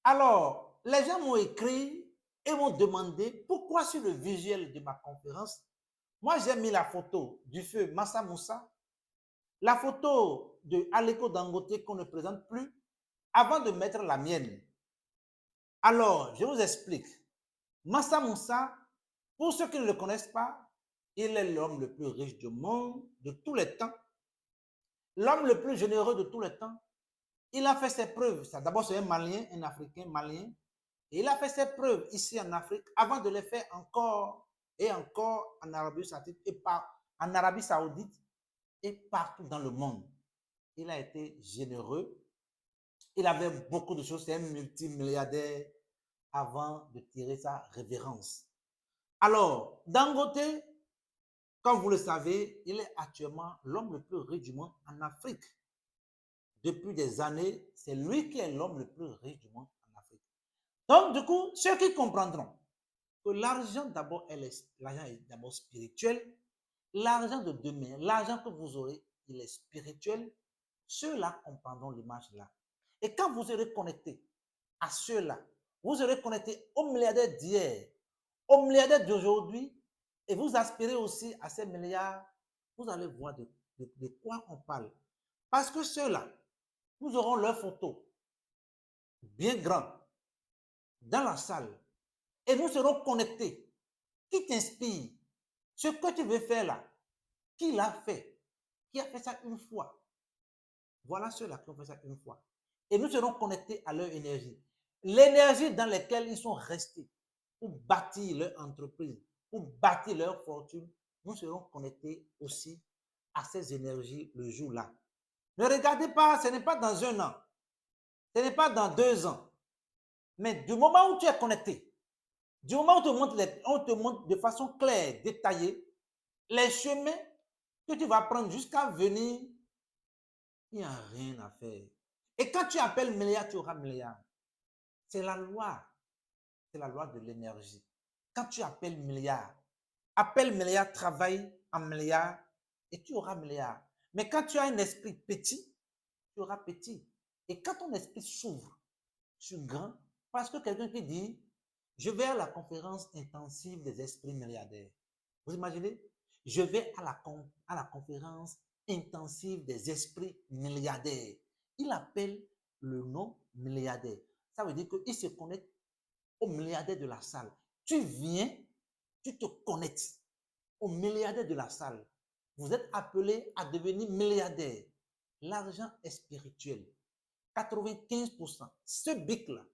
Alors, les gens m'ont écrit et m'ont demandé pourquoi sur le visuel de ma conférence, moi j'ai mis la photo du feu Massa Moussa, la photo de Aliko Dangote qu'on ne présente plus, avant de mettre la mienne. Alors, je vous explique. Massa Moussa, pour ceux qui ne le connaissent pas, il est l'homme le plus riche du monde de tous les temps, l'homme le plus généreux de tous les temps. Il a fait ses preuves. D'abord, c'est un Malien, un Africain malien. Et il a fait ses preuves ici en Afrique avant de les faire encore et encore en Arabie Saoudite en Arabie Saoudite et partout dans le monde. Il a été généreux. Il avait beaucoup de choses. C'est un multimilliardaire avant de tirer sa révérence. Alors, Dangote, comme vous le savez, il est actuellement l'homme le plus riche du monde en Afrique. Depuis des années, c'est lui qui est l'homme le plus riche du monde en Afrique. Donc, du coup, ceux qui comprendront que l'argent d'abord l'argent est d'abord spirituel, l'argent de demain, l'argent que vous aurez, il est spirituel, ceux-là comprendront l'image là. Et quand vous serez connecté à ceux-là, vous serez connecté aux milliardaires d'hier, aux milliardaires d'aujourd'hui, et vous aspirez aussi à ces milliards, vous allez voir de quoi on parle. Parce que ceux-là, nous aurons leurs photos bien grandes dans la salle et nous serons connectés. Qui t'inspire? Ce que tu veux faire là, qui l'a fait? Qui a fait ça une fois? Voilà ceux-là qui ont fait ça une fois. Et nous serons connectés à leur énergie. L'énergie dans laquelle ils sont restés pour bâtir leur entreprise, pour bâtir leur fortune, nous serons connectés aussi à ces énergies le jour-là. Ne regardez pas, ce n'est pas dans un an, ce n'est pas dans 2 ans, mais du moment où tu es connecté, du moment où on te montre de façon claire, détaillée, les chemins que tu vas prendre jusqu'à venir, il n'y a rien à faire. Et quand tu appelles milliard, tu auras milliard. C'est la loi. C'est la loi de l'énergie. Quand tu appelle milliard, travaille en milliard et tu auras milliard. Mais quand tu as un esprit petit, tu auras petit. Et quand ton esprit s'ouvre sur grand, parce que quelqu'un qui dit, je vais à la conférence intensive des esprits milliardaires. Vous imaginez? Je vais à la conférence intensive des esprits milliardaires. Il appelle le nom milliardaire. Ça veut dire qu'il se connecte au milliardaire de la salle. Tu viens, tu te connectes au milliardaire de la salle. Vous êtes appelé à devenir milliardaire. L'argent est spirituel. 95%. Ce bic-là,